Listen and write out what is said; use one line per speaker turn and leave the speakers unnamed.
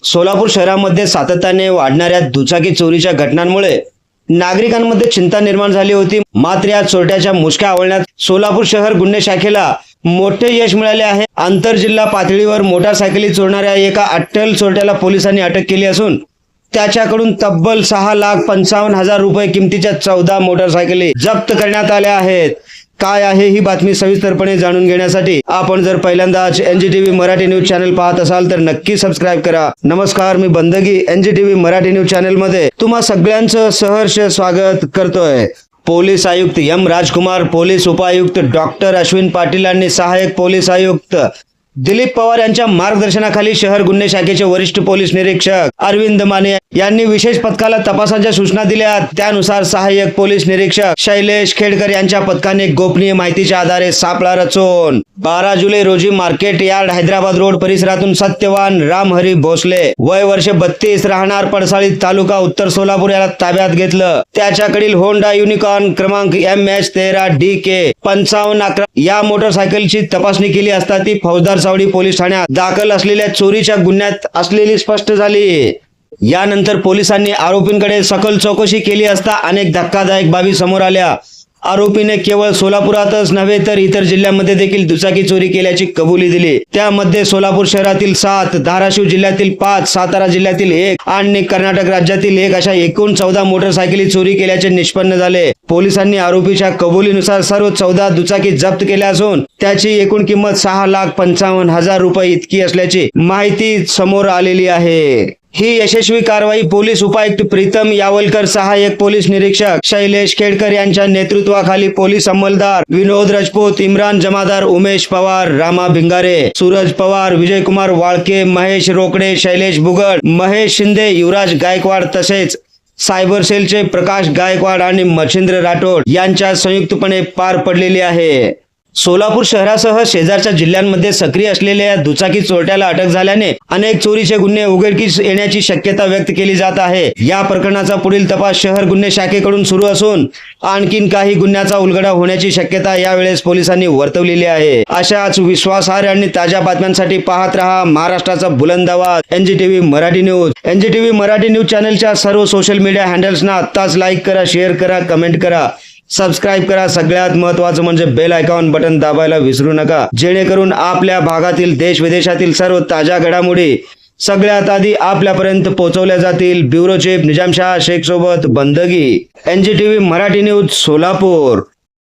सोलापूर शहरामध्ये सातत्याने वाढणाऱ्या दुचाकी चोरीच्या घटनांमुळे नागरिकांमध्ये चिंता निर्माण झाली होती। मात्र या चोरट्याच्या मुसक्या आवळण्यात सोलापूर शहर गुन्हे शाखेला मोठे यश मिळाले आहे। आंतरजिल्हा पातळीवर मोटारसायकली चोरणाऱ्या एका अट्टल चोरट्याला पोलिसांनी अटक केली असून त्याच्याकडून तब्बल 6,55,000 रुपये किमतीच्या 14 मोटारसायकली जप्त करण्यात आल्या आहेत। काय आहे ही बातमी सविस्तरपणे जाणून घेण्यासाठी आपण जर पहिल्यांदाच NGTV मराठी न्यूज चॅनल पाहत असाल तर नक्की सबस्क्राइब करा। नमस्कार, मी बंदगी NGTV मराठी न्यूज चॅनल मध्ये तुम्हा सगळ्यांचं सहर्ष स्वागत करतोय। पोलीस आयुक्त एम राजकुमार, पोलीस उपायुक्त डॉक्टर अश्विन पाटील आणि सहाय्यक पोलीस आयुक्त दिलीप पवार यांच्या मार्गदर्शनाखाली शहर गुन्हे शाखेचे वरिष्ठ पोलीस निरीक्षक अरविंद माने यांनी विशेष पथकाला तपासाच्या सूचना दिल्या। त्यानुसार सहाय्यक पोलीस निरीक्षक शैलेश खेडकर यांच्या पथकाने गोपनीय माहितीच्या आधारे सापळा रचून 12 जुलै रोजी मार्केट यार्ड हैदराबाद रोड परिसरातून सत्यवान रामहरी भोसले वय वर्ष 32 राहणार पडसाळी तालुका उत्तर सोलापूर याला ताब्यात घेतलं। त्याच्याकडील होंडा युनिकॉर्न क्रमांक MH13DK 5511 या मोटरसायकलची तपासणी केली असता ती फौजदार चावडी पोलीस ठाण्यात दाखल असलेल्या चोरीच्या गुन्ह्यात असलेली स्पष्ट झाली। यानंतर पोलिसांनी आरोपींकडे सखोल चौकशी केली असता अनेक धक्कादायक बाबी समोर आल्या। आरोपीने केवळ सोलापुरातच नव्हे तर इतर जिल्ह्यांमध्ये देखील दुचाकी चोरी केल्याची कबुली दिली। त्यामध्ये सोलापूर शहरातील 7, धाराशिव जिल्ह्यातील 5, सातारा जिल्ह्यातील 1 आणि कर्नाटक राज्यातील 1 अशा एकूण 14 मोटरसायकली चोरी केल्याचे निष्पन्न झाले। पोलिसांनी आरोपीच्या कबुलीनुसार सर्व 14 दुचाकी जप्त केल्या असून त्याची एकूण किंमत 6,55,000 रुपये इतकी असल्याची माहिती समोर आलेली आहे। ही यशस्वी कारवाई पोलीस उपायुक्त प्रीतम यावलकर, सहाय्यक पोलीस निरीक्षक शैलेश खेडकर यांच्या नेतृत्वाखाली पोलीस अंमलदार विनोद राजपूत, इम्रान जमादार, उमेश पवार, रामा भिंगारे, सूरज पवार, विजयकुमार वाळके, महेश रोकडे, शैलेश बुगड, महेश शिंदे, युवराज गायकवाड तसेच सायबर सेलचे प्रकाश गायकवाड आणि मच्छिंद्र राठोड यांच्या संयुक्तपणे पार पडलेली आहे। सोलापूर शहरासह शेजारच्या जिल्ह्यांमध्ये सक्रिय असलेल्या दुचाकी चोरट्याला अटक झाल्याने अनेक चोरीचे गुन्हे उघडकीस येण्याची शक्यता व्यक्त केली जात आहे। या प्रकरणाचा पुढील तपास शहर गुन्हे शाखेकडून सुरू असून आणखीन काही गुन्ह्याचा उलगडा होण्याची शक्यता यावेळेस पोलिसांनी वर्तवलेली आहे। अशाच विश्वासार्ह आणि ताज्या बातम्यांसाठी पाहत रहा महाराष्ट्राचा बुलंद आवाज NGTV Marathi news. NGTV Marathi news चॅनलच्या सर्व सोशल मीडिया हँडल्सना आत्ताच लाईक करा, शेअर करा, कमेंट करा, सबस्क्राइब करा। सगळ्यात महत्त्वाचं म्हणजे बेल आयकॉन बटन दाबायला विसरू नका, जेणेकरून आपल्या भागातील देश विदेशातील सर्व ताज्या घडामोडी सगळ्यात आधी आपल्यापर्यंत पोहोचवल्या जातील। ब्युरो चीफ निजामशाह शेख सोबत बंदगी, NGTV मराठी न्यूज सोलापूर।